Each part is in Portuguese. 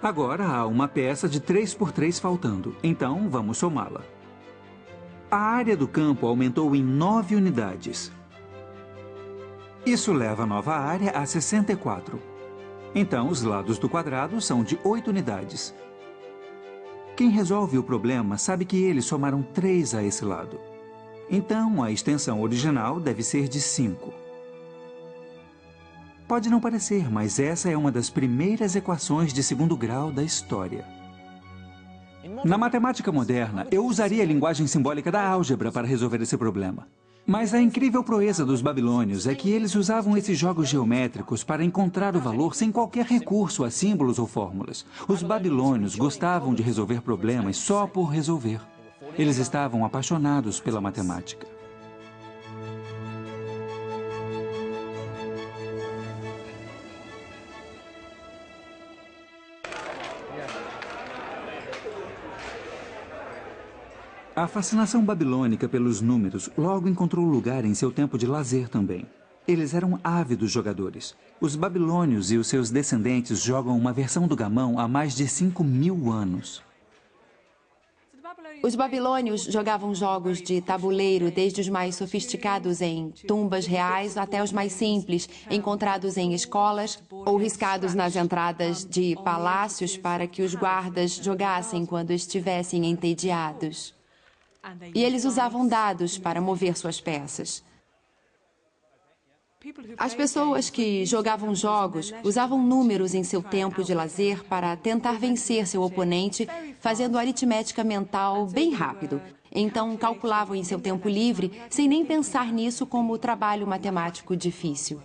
Agora há uma peça de 3 por 3 faltando, então vamos somá-la. A área do campo aumentou em 9 unidades. Isso leva a nova área a 64. Então, os lados do quadrado são de 8 unidades. Quem resolve o problema sabe que eles somaram 3 a esse lado. Então, a extensão original deve ser de 5. Pode não parecer, mas essa é uma das primeiras equações de segundo grau da história. Na matemática moderna, eu usaria a linguagem simbólica da álgebra para resolver esse problema. Mas a incrível proeza dos babilônios é que eles usavam esses jogos geométricos para encontrar o valor sem qualquer recurso a símbolos ou fórmulas. Os babilônios gostavam de resolver problemas só por resolver. Eles estavam apaixonados pela matemática. A fascinação babilônica pelos números logo encontrou lugar em seu tempo de lazer também. Eles eram ávidos jogadores. Os babilônios e os seus descendentes jogam uma versão do gamão há mais de 5.000 anos. Os babilônios jogavam jogos de tabuleiro, desde os mais sofisticados em tumbas reais até os mais simples, encontrados em escolas ou riscados nas entradas de palácios para que os guardas jogassem quando estivessem entediados. E eles usavam dados para mover suas peças. As pessoas que jogavam jogos usavam números em seu tempo de lazer para tentar vencer seu oponente, fazendo aritmética mental bem rápido. Então, calculavam em seu tempo livre, sem nem pensar nisso como trabalho matemático difícil.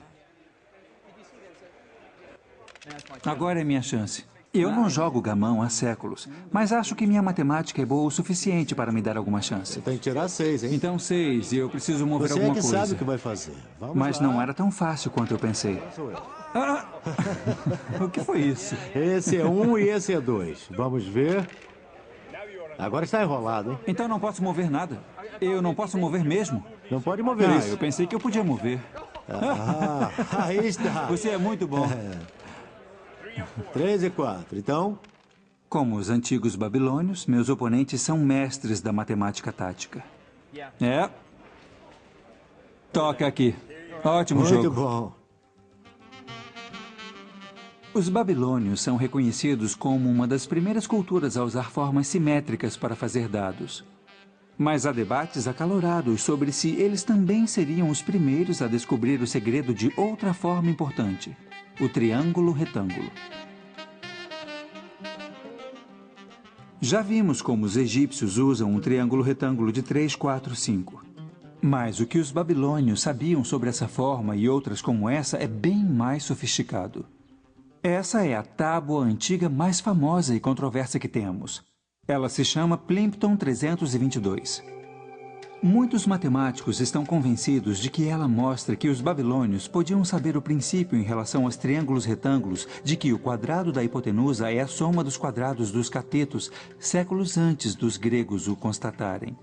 Agora é minha chance. Eu não jogo gamão há séculos, mas acho que minha matemática é boa o suficiente para me dar alguma chance. Você tem que tirar 6, hein? Então 6, e eu preciso mover Você alguma é que coisa. sabe o que vai fazer. Vamos Mas lá. não era tão fácil quanto eu pensei. Ah! O que foi isso? Esse é 1 e esse é 2. Vamos ver. Agora está enrolado, hein? Então não posso mover nada. Eu não posso mover mesmo? Não pode mover isso. Eu pensei que eu podia mover. Aí está. Você é muito bom. 3 e 4. Então, Como os antigos babilônios, meus oponentes são mestres da matemática tática. É. Toca aqui. Ótimo jogo. muito bom. Os babilônios são reconhecidos como uma das primeiras culturas a usar formas simétricas para fazer dados. Mas há debates acalorados sobre se eles também seriam os primeiros a descobrir o segredo de outra forma importante: o triângulo retângulo. Já vimos como os egípcios usam um triângulo retângulo de 3, 4, 5. Mas o que os babilônios sabiam sobre essa forma e outras como essa é bem mais sofisticado. Essa é a tábua antiga mais famosa e controversa que temos. Ela se chama Plimpton 322. Muitos matemáticos estão convencidos de que ela mostra que os babilônios podiam saber o princípio em relação aos triângulos retângulos de que o quadrado da hipotenusa é a soma dos quadrados dos catetos, séculos antes dos gregos o constatarem.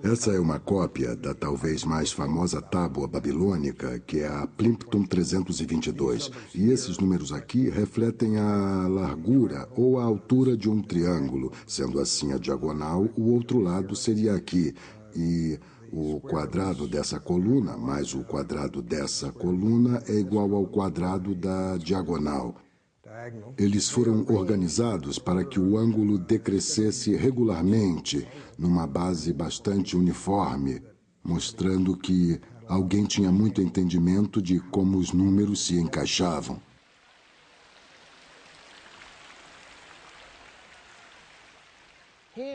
Essa é uma cópia da talvez mais famosa tábua babilônica, que é a Plimpton 322. E esses números aqui refletem a largura ou a altura de um triângulo. Sendo assim a diagonal, o outro lado seria aqui. E o quadrado dessa coluna mais o quadrado dessa coluna é igual ao quadrado da diagonal. Eles foram organizados para que o ângulo decrescesse regularmente, numa base bastante uniforme, mostrando que alguém tinha muito entendimento de como os números se encaixavam.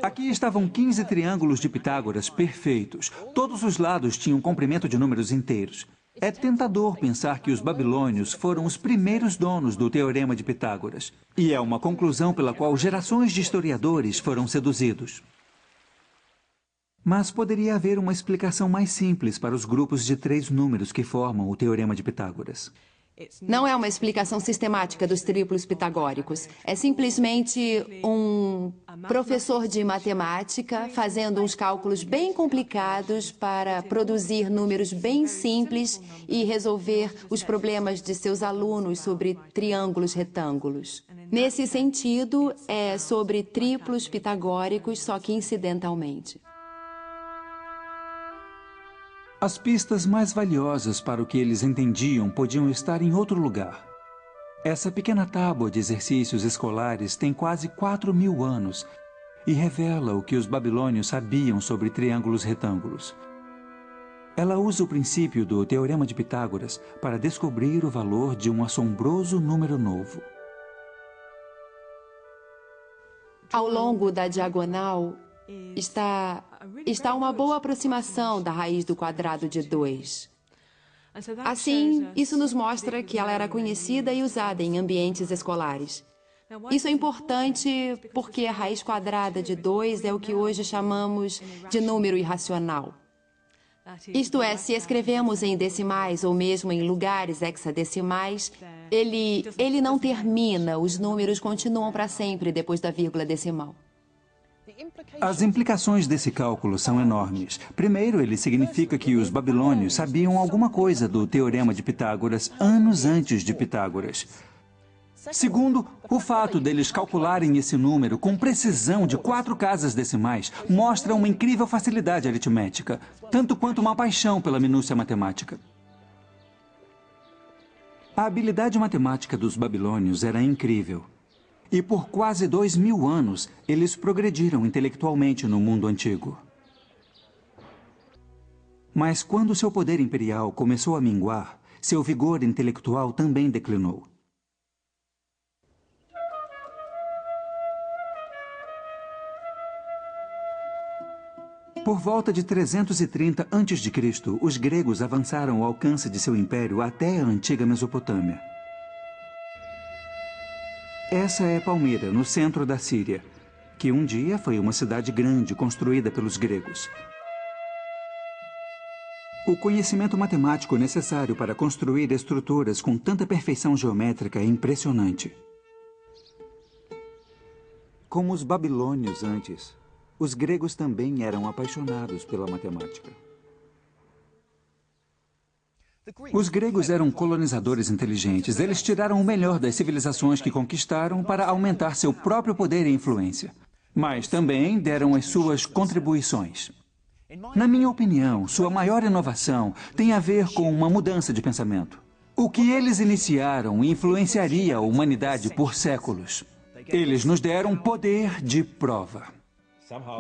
Aqui estavam 15 triângulos de Pitágoras perfeitos. Todos os lados tinham comprimento de números inteiros. É tentador pensar que os babilônios foram os primeiros donos do Teorema de Pitágoras. E é uma conclusão pela qual gerações de historiadores foram seduzidos. Mas poderia haver uma explicação mais simples para os grupos de 3 números que formam o Teorema de Pitágoras. Não é uma explicação sistemática dos triplos pitagóricos. É simplesmente um professor de matemática fazendo uns cálculos bem complicados para produzir números bem simples e resolver os problemas de seus alunos sobre triângulos retângulos. Nesse sentido, é sobre triplos pitagóricos, só que incidentalmente. As pistas mais valiosas para o que eles entendiam podiam estar em outro lugar. Essa pequena tábua de exercícios escolares tem quase 4.000 anos e revela o que os babilônios sabiam sobre triângulos retângulos. Ela usa o princípio do Teorema de Pitágoras para descobrir o valor de um assombroso número novo. Ao longo da diagonal está uma boa aproximação da raiz do quadrado de 2. Assim, isso nos mostra que ela era conhecida e usada em ambientes escolares. Isso é importante porque a raiz quadrada de 2 é o que hoje chamamos de número irracional. Isto é, se escrevemos em decimais ou mesmo em lugares hexadecimais, ele não termina, os números continuam para sempre depois da vírgula decimal. As implicações desse cálculo são enormes. Primeiro, ele significa que os babilônios sabiam alguma coisa do Teorema de Pitágoras anos antes de Pitágoras. Segundo, o fato deles calcularem esse número com precisão de 4 casas decimais mostra uma incrível facilidade aritmética, tanto quanto uma paixão pela minúcia matemática. A habilidade matemática dos babilônios era incrível. E por quase 2.000 anos, eles progrediram intelectualmente no mundo antigo. Mas quando seu poder imperial começou a minguar, seu vigor intelectual também declinou. Por volta de 330 a.C., os gregos avançaram ao alcance de seu império até a antiga Mesopotâmia. Essa é Palmira, no centro da Síria, que um dia foi uma cidade grande construída pelos gregos. O conhecimento matemático necessário para construir estruturas com tanta perfeição geométrica é impressionante. Como os babilônios antes, os gregos também eram apaixonados pela matemática. Os gregos eram colonizadores inteligentes. Eles tiraram o melhor das civilizações que conquistaram para aumentar seu próprio poder e influência. Mas também deram as suas contribuições. Na minha opinião, sua maior inovação tem a ver com uma mudança de pensamento. O que eles iniciaram influenciaria a humanidade por séculos. Eles nos deram poder de prova.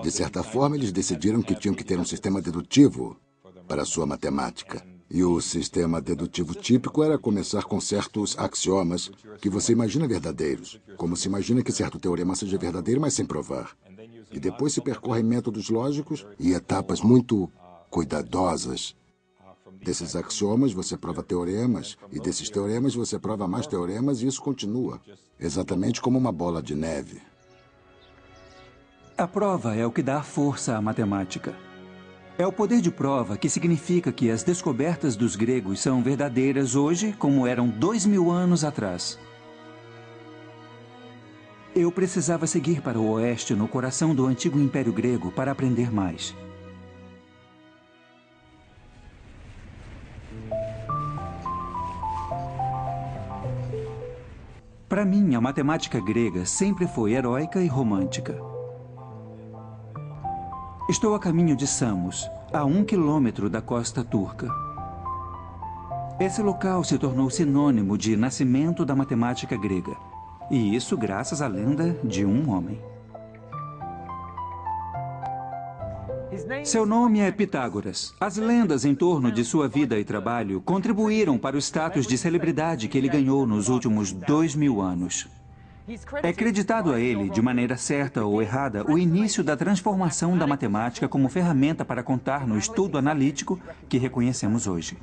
De certa forma, eles decidiram que tinham que ter um sistema dedutivo para a sua matemática. E o sistema dedutivo típico era começar com certos axiomas que você imagina verdadeiros. Como se imagina que certo teorema seja verdadeiro, mas sem provar. E depois se percorrem métodos lógicos e etapas muito cuidadosas. Desses axiomas você prova teoremas, e desses teoremas você prova mais teoremas, e isso continua. Exatamente como uma bola de neve. A prova é o que dá força à matemática. É o poder de prova que significa que as descobertas dos gregos são verdadeiras hoje, como eram 2.000 anos atrás. Eu precisava seguir para o oeste, no coração do antigo Império Grego, para aprender mais. Para mim, a matemática grega sempre foi heróica e romântica. Estou a caminho de Samos, a 1 quilômetro da costa turca. Esse local se tornou sinônimo de nascimento da matemática grega. E isso graças à lenda de um homem. Seu nome é Pitágoras. As lendas em torno de sua vida e trabalho contribuíram para o status de celebridade que ele ganhou nos últimos 2.000 anos. É creditado a ele, de maneira certa ou errada, o início da transformação da matemática como ferramenta para contar no estudo analítico que reconhecemos hoje.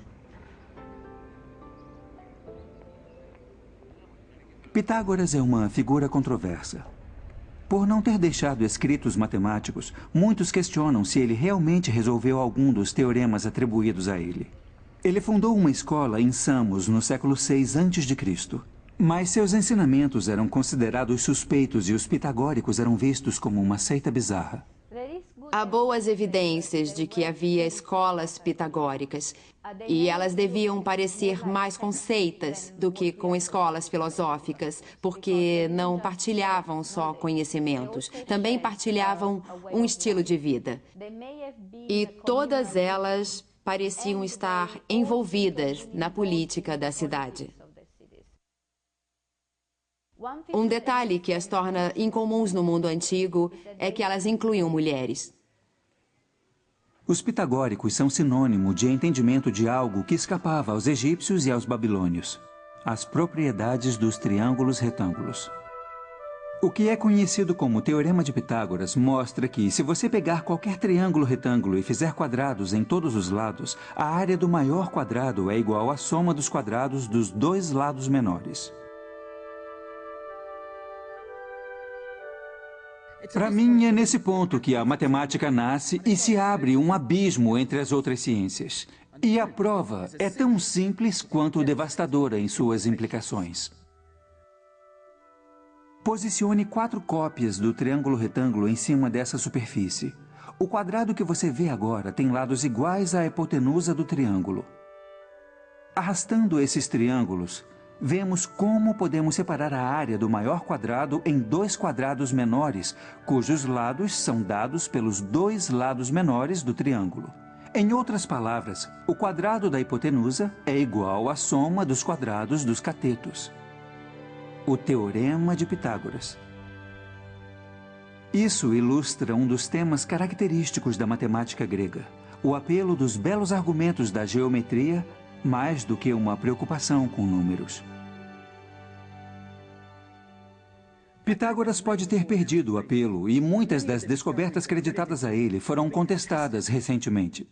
Pitágoras é uma figura controversa. Por não ter deixado escritos matemáticos, muitos questionam se ele realmente resolveu algum dos teoremas atribuídos a ele. Ele fundou uma escola em Samos no século VI a.C., mas seus ensinamentos eram considerados suspeitos e os pitagóricos eram vistos como uma seita bizarra. Há boas evidências de que havia escolas pitagóricas e elas deviam parecer mais com seitas do que com escolas filosóficas, porque não partilhavam só conhecimentos, também partilhavam um estilo de vida. E todas elas pareciam estar envolvidas na política da cidade. Um detalhe que as torna incomuns no mundo antigo é que elas incluíam mulheres. Os pitagóricos são sinônimo de entendimento de algo que escapava aos egípcios e aos babilônios: as propriedades dos triângulos retângulos. O que é conhecido como Teorema de Pitágoras mostra que, se você pegar qualquer triângulo retângulo e fizer quadrados em todos os lados, a área do maior quadrado é igual à soma dos quadrados dos dois lados menores. Para mim, é nesse ponto que a matemática nasce e se abre um abismo entre as outras ciências. E a prova é tão simples quanto devastadora em suas implicações. Posicione 4 cópias do triângulo retângulo em cima dessa superfície. O quadrado que você vê agora tem lados iguais à hipotenusa do triângulo. Arrastando esses triângulos, vemos como podemos separar a área do maior quadrado em 2 quadrados menores, cujos lados são dados pelos 2 lados menores do triângulo. Em outras palavras, o quadrado da hipotenusa é igual à soma dos quadrados dos catetos. O Teorema de Pitágoras. Isso ilustra um dos temas característicos da matemática grega: o apelo dos belos argumentos da geometria, mais do que uma preocupação com números. Pitágoras pode ter perdido o apelo e muitas das descobertas creditadas a ele foram contestadas recentemente.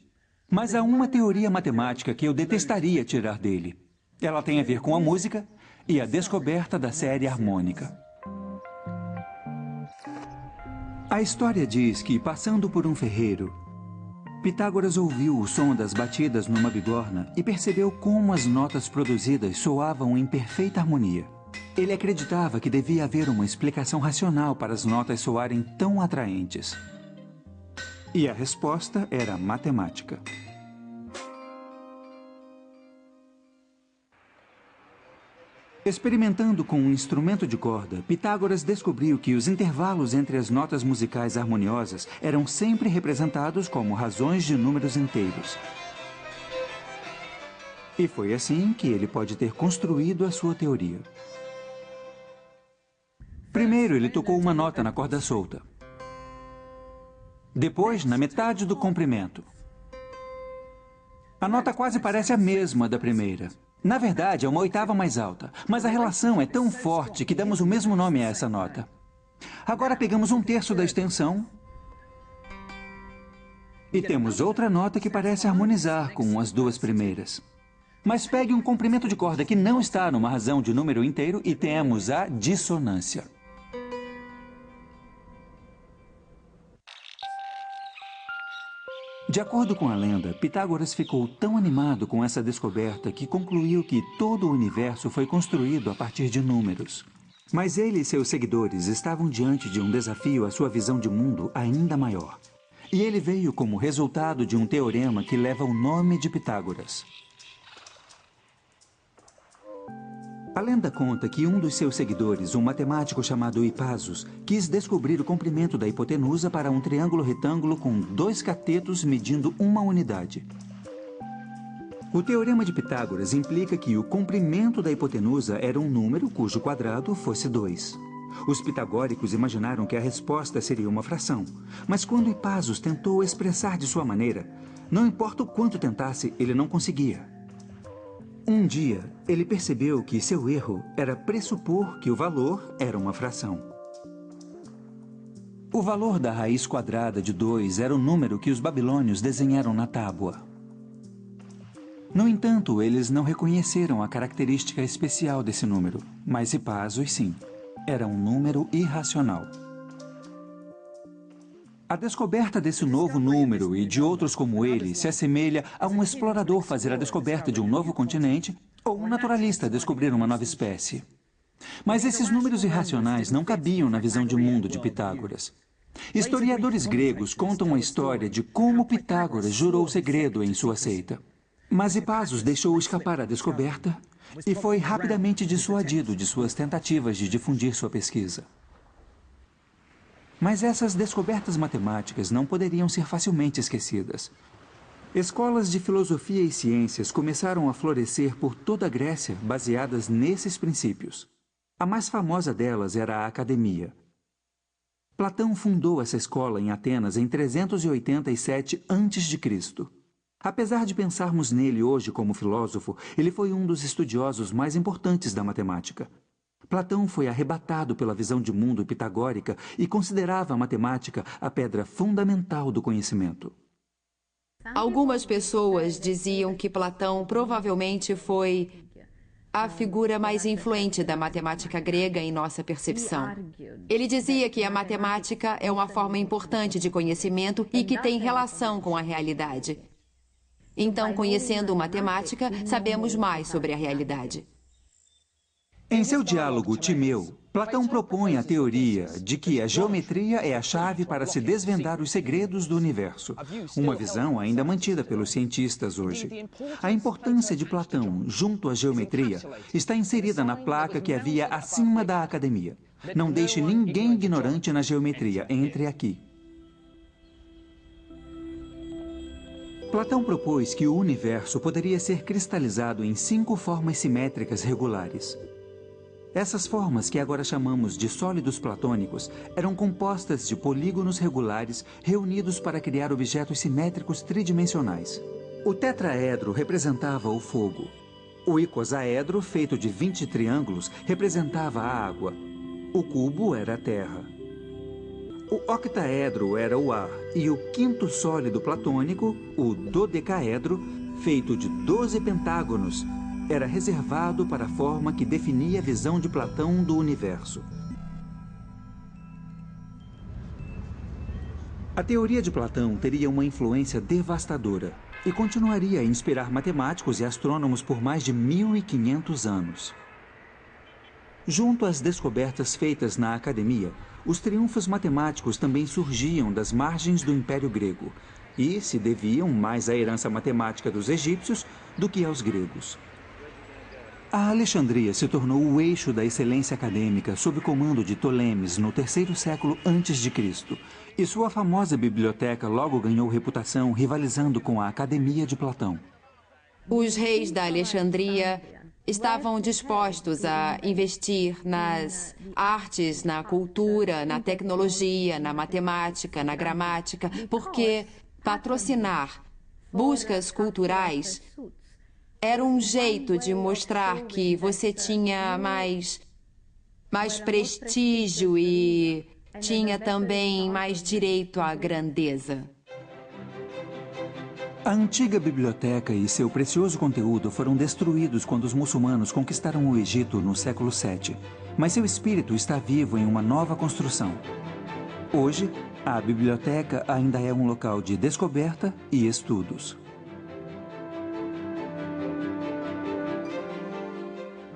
Mas há uma teoria matemática que eu detestaria tirar dele. Ela tem a ver com a música e a descoberta da série harmônica. A história diz que, passando por um ferreiro, Pitágoras ouviu o som das batidas numa bigorna e percebeu como as notas produzidas soavam em perfeita harmonia. Ele acreditava que devia haver uma explicação racional para as notas soarem tão atraentes. E a resposta era matemática. Experimentando com um instrumento de corda, Pitágoras descobriu que os intervalos entre as notas musicais harmoniosas eram sempre representados como razões de números inteiros. E foi assim que ele pode ter construído a sua teoria. Primeiro, ele tocou uma nota na corda solta. Depois, na metade do comprimento. A nota quase parece a mesma da primeira. Na verdade, é uma oitava mais alta, mas a relação é tão forte que damos o mesmo nome a essa nota. Agora pegamos 1/3 da extensão e temos outra nota que parece harmonizar com as 2 primeiras. Mas pegue um comprimento de corda que não está numa razão de número inteiro e temos a dissonância. De acordo com a lenda, Pitágoras ficou tão animado com essa descoberta que concluiu que todo o universo foi construído a partir de números. Mas ele e seus seguidores estavam diante de um desafio à sua visão de mundo ainda maior. E ele veio como resultado de um teorema que leva o nome de Pitágoras. A lenda conta que um dos seus seguidores, um matemático chamado Hipasos, quis descobrir o comprimento da hipotenusa para um triângulo retângulo com 2 catetos medindo 1 unidade. O teorema de Pitágoras implica que o comprimento da hipotenusa era um número cujo quadrado fosse 2. Os pitagóricos imaginaram que a resposta seria uma fração, mas quando Hipasos tentou expressar de sua maneira, não importa o quanto tentasse, ele não conseguia. Um dia, ele percebeu que seu erro era pressupor que o valor era uma fração. O valor da raiz quadrada de 2 era o número que os babilônios desenharam na tábua. No entanto, eles não reconheceram a característica especial desse número, mas Hipasos sim. Era um número irracional. A descoberta desse novo número e de outros como ele se assemelha a um explorador fazer a descoberta de um novo continente ou um naturalista descobrir uma nova espécie. Mas esses números irracionais não cabiam na visão de mundo de Pitágoras. Historiadores gregos contam a história de como Pitágoras jurou o segredo em sua seita. Mas Hipasos deixou escapar a descoberta e foi rapidamente dissuadido de suas tentativas de difundir sua pesquisa. Mas essas descobertas matemáticas não poderiam ser facilmente esquecidas. Escolas de filosofia e ciências começaram a florescer por toda a Grécia baseadas nesses princípios. A mais famosa delas era a Academia. Platão fundou essa escola em Atenas em 387 a.C. Apesar de pensarmos nele hoje como filósofo, ele foi um dos estudiosos mais importantes da matemática. Platão foi arrebatado pela visão de mundo pitagórica e considerava a matemática a pedra fundamental do conhecimento. Algumas pessoas diziam que Platão provavelmente foi a figura mais influente da matemática grega em nossa percepção. Ele dizia que a matemática é uma forma importante de conhecimento e que tem relação com a realidade. Então, conhecendo matemática, sabemos mais sobre a realidade. Em seu diálogo Timeu, Platão propõe a teoria de que a geometria é a chave para se desvendar os segredos do universo, uma visão ainda mantida pelos cientistas hoje. A importância de Platão junto à geometria está inserida na placa que havia acima da academia. Não deixe ninguém ignorante na geometria, entre aqui. Platão propôs que o universo poderia ser cristalizado em 5 formas simétricas regulares. Essas formas, que agora chamamos de sólidos platônicos, eram compostas de polígonos regulares reunidos para criar objetos simétricos tridimensionais. O tetraedro representava o fogo. O icosaedro, feito de 20 triângulos, representava a água. O cubo era a terra. O octaedro era o ar, e o quinto sólido platônico, o dodecaedro, feito de 12 pentágonos, era reservado para a forma que definia a visão de Platão do universo. A teoria de Platão teria uma influência devastadora e continuaria a inspirar matemáticos e astrônomos por mais de 1500 anos. Junto às descobertas feitas na academia, os triunfos matemáticos também surgiam das margens do Império Grego e se deviam mais à herança matemática dos egípcios do que aos gregos. A Alexandria se tornou o eixo da excelência acadêmica sob o comando de Ptolemes no 3º século a.C., e sua famosa biblioteca logo ganhou reputação rivalizando com a Academia de Platão. Os reis da Alexandria estavam dispostos a investir nas artes, na cultura, na tecnologia, na matemática, na gramática, porque patrocinar buscas culturais era um jeito de mostrar que você tinha mais prestígio e tinha também mais direito à grandeza. A antiga biblioteca e seu precioso conteúdo foram destruídos quando os muçulmanos conquistaram o Egito no século VII, mas seu espírito está vivo em uma nova construção. Hoje, a biblioteca ainda é um local de descoberta e estudos.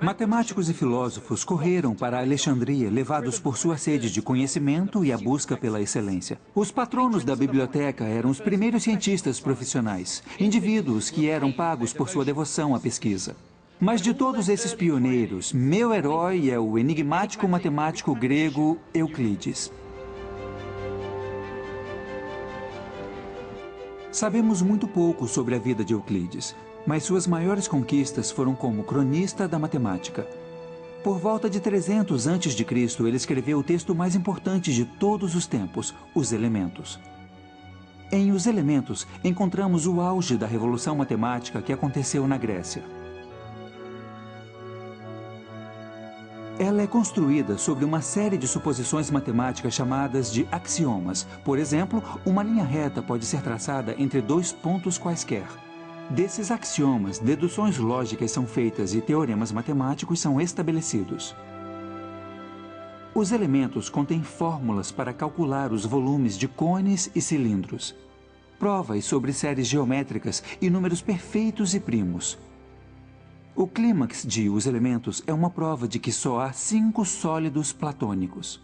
Matemáticos e filósofos correram para Alexandria, levados por sua sede de conhecimento e a busca pela excelência. Os patronos da biblioteca eram os primeiros cientistas profissionais, indivíduos que eram pagos por sua devoção à pesquisa. Mas de todos esses pioneiros, meu herói é o enigmático matemático grego Euclides. Sabemos muito pouco sobre a vida de Euclides, mas suas maiores conquistas foram como cronista da matemática. Por volta de 300 a.C., ele escreveu o texto mais importante de todos os tempos, Os Elementos. Em Os Elementos, encontramos o auge da revolução matemática que aconteceu na Grécia. Ela é construída sobre uma série de suposições matemáticas chamadas de axiomas. Por exemplo, uma linha reta pode ser traçada entre 2 pontos quaisquer. Desses axiomas, deduções lógicas são feitas e teoremas matemáticos são estabelecidos. Os elementos contêm fórmulas para calcular os volumes de cones e cilindros, provas sobre séries geométricas e números perfeitos e primos. O clímax de Os Elementos é uma prova de que só há 5 sólidos platônicos.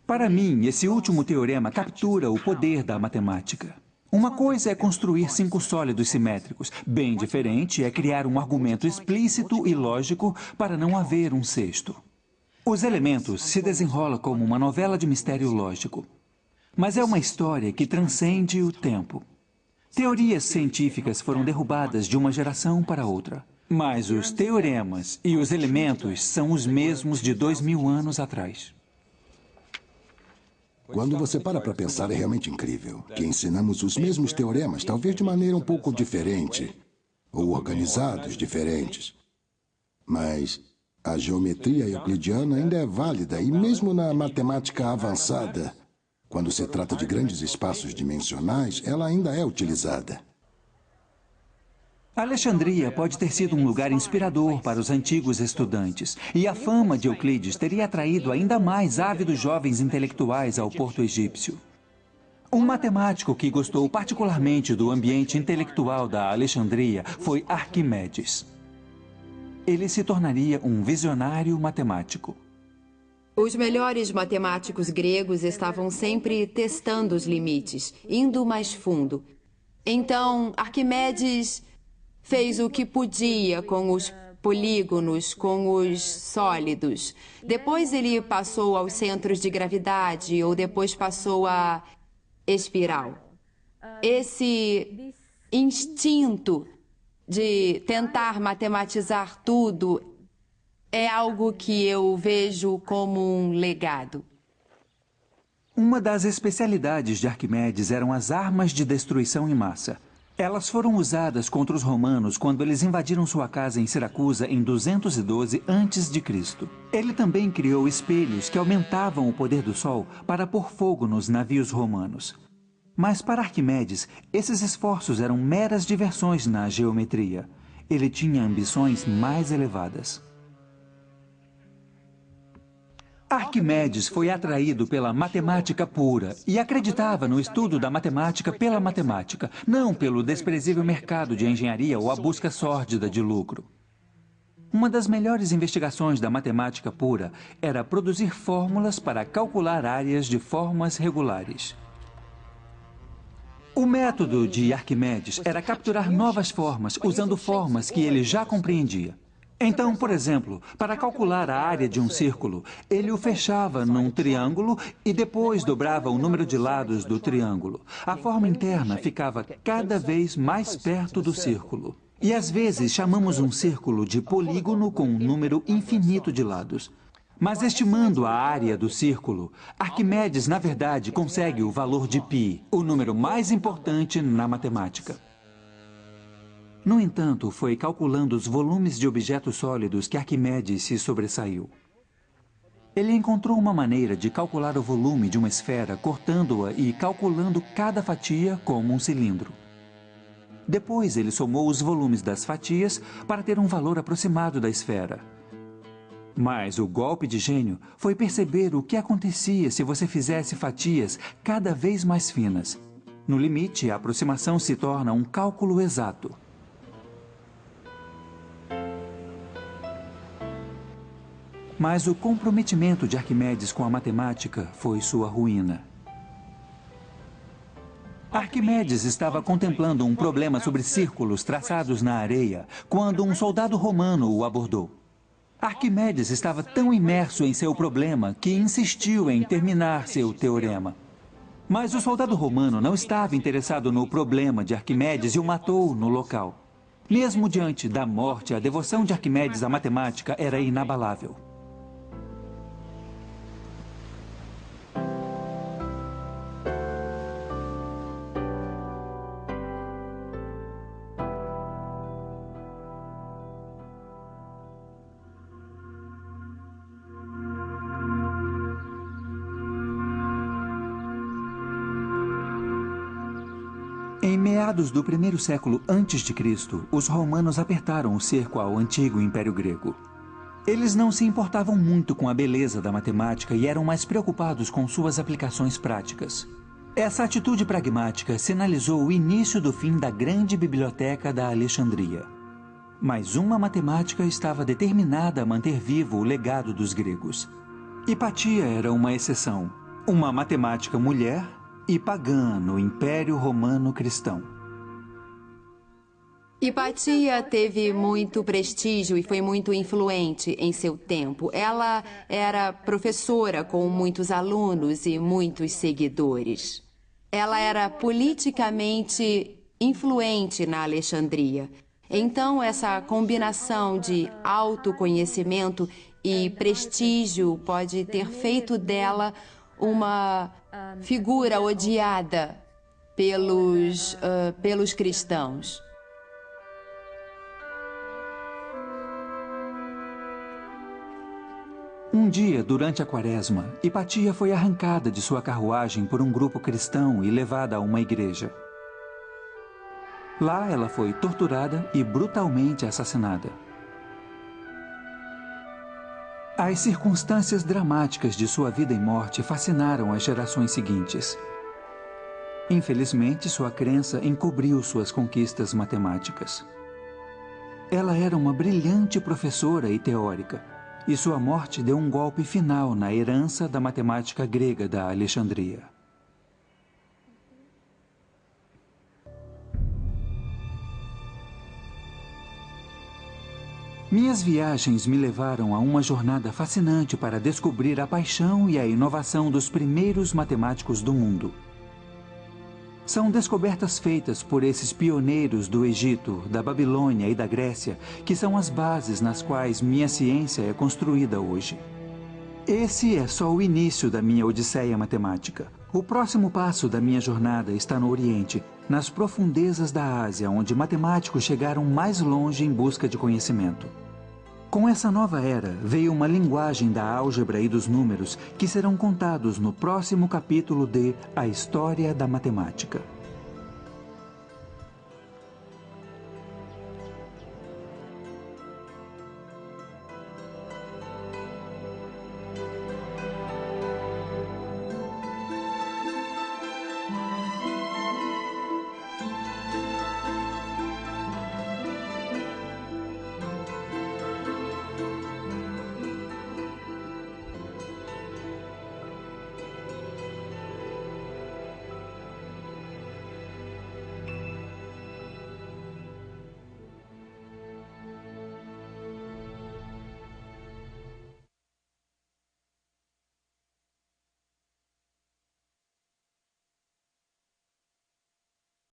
Para mim, esse último teorema captura o poder da matemática. Uma coisa é construir 5 sólidos simétricos. Bem diferente é criar um argumento explícito e lógico para não haver um sexto. Os Elementos se desenrola como uma novela de mistério lógico. Mas é uma história que transcende o tempo. Teorias científicas foram derrubadas de uma geração para outra. Mas os teoremas e os elementos são os mesmos de 2000 anos atrás. Quando você para pensar, é realmente incrível que ensinamos os mesmos teoremas, talvez de maneira um pouco diferente, ou organizados diferentes. Mas a geometria euclidiana ainda é válida, e mesmo na matemática avançada, quando se trata de grandes espaços dimensionais, ela ainda é utilizada. Alexandria pode ter sido um lugar inspirador para os antigos estudantes, e a fama de Euclides teria atraído ainda mais ávidos jovens intelectuais ao porto egípcio. Um matemático que gostou particularmente do ambiente intelectual da Alexandria foi Arquimedes. Ele se tornaria um visionário matemático. Os melhores matemáticos gregos estavam sempre testando os limites, indo mais fundo. Então, Arquimedes fez o que podia com os polígonos, com os sólidos. Depois ele passou aos centros de gravidade, ou depois passou à espiral. Esse instinto de tentar matematizar tudo é algo que eu vejo como um legado. Uma das especialidades de Arquimedes eram as armas de destruição em massa. Elas foram usadas contra os romanos quando eles invadiram sua casa em Siracusa em 212 a.C. Ele também criou espelhos que aumentavam o poder do sol para pôr fogo nos navios romanos. Mas para Arquimedes, esses esforços eram meras diversões na geometria. Ele tinha ambições mais elevadas. Arquimedes foi atraído pela matemática pura e acreditava no estudo da matemática pela matemática, não pelo desprezível mercado de engenharia ou a busca sórdida de lucro. Uma das melhores investigações da matemática pura era produzir fórmulas para calcular áreas de formas regulares. O método de Arquimedes era capturar novas formas usando formas que ele já compreendia. Então, por exemplo, para calcular a área de um círculo, ele o fechava num triângulo e depois dobrava o número de lados do triângulo. A forma interna ficava cada vez mais perto do círculo. E às vezes chamamos um círculo de polígono com um número infinito de lados. Mas estimando a área do círculo, Arquimedes, na verdade, consegue o valor de π, o número mais importante na matemática. No entanto, foi calculando os volumes de objetos sólidos que Arquimedes se sobressaiu. Ele encontrou uma maneira de calcular o volume de uma esfera cortando-a e calculando cada fatia como um cilindro. Depois, ele somou os volumes das fatias para ter um valor aproximado da esfera. Mas o golpe de gênio foi perceber o que acontecia se você fizesse fatias cada vez mais finas. No limite, a aproximação se torna um cálculo exato. Mas o comprometimento de Arquimedes com a matemática foi sua ruína. Arquimedes estava contemplando um problema sobre círculos traçados na areia quando um soldado romano o abordou. Arquimedes estava tão imerso em seu problema que insistiu em terminar seu teorema. Mas o soldado romano não estava interessado no problema de Arquimedes e o matou no local. Mesmo diante da morte, a devoção de Arquimedes à matemática era inabalável. Em meados do primeiro século a.C., os romanos apertaram o cerco ao antigo Império Grego. Eles não se importavam muito com a beleza da matemática e eram mais preocupados com suas aplicações práticas. Essa atitude pragmática sinalizou o início do fim da grande biblioteca da Alexandria. Mas uma matemática estava determinada a manter vivo o legado dos gregos. Hipatia era uma exceção, uma matemática mulher e pagã no Império Romano Cristão. Hipatia teve muito prestígio e foi muito influente em seu tempo. Ela era professora com muitos alunos e muitos seguidores. Ela era politicamente influente na Alexandria. Então, essa combinação de autoconhecimento e prestígio pode ter feito dela uma figura odiada pelos cristãos. Um dia, durante a quaresma, Hipatia foi arrancada de sua carruagem por um grupo cristão e levada a uma igreja. Lá ela foi torturada e brutalmente assassinada. As circunstâncias dramáticas de sua vida e morte fascinaram as gerações seguintes. Infelizmente, sua crença encobriu suas conquistas matemáticas. Ela era uma brilhante professora e teórica, e sua morte deu um golpe final na herança da matemática grega da Alexandria. Minhas viagens me levaram a uma jornada fascinante para descobrir a paixão e a inovação dos primeiros matemáticos do mundo. São descobertas feitas por esses pioneiros do Egito, da Babilônia e da Grécia, que são as bases nas quais minha ciência é construída hoje. Esse é só o início da minha odisseia matemática. O próximo passo da minha jornada está no Oriente, nas profundezas da Ásia, onde matemáticos chegaram mais longe em busca de conhecimento. Com essa nova era, veio uma linguagem da álgebra e dos números que serão contados no próximo capítulo de A História da Matemática.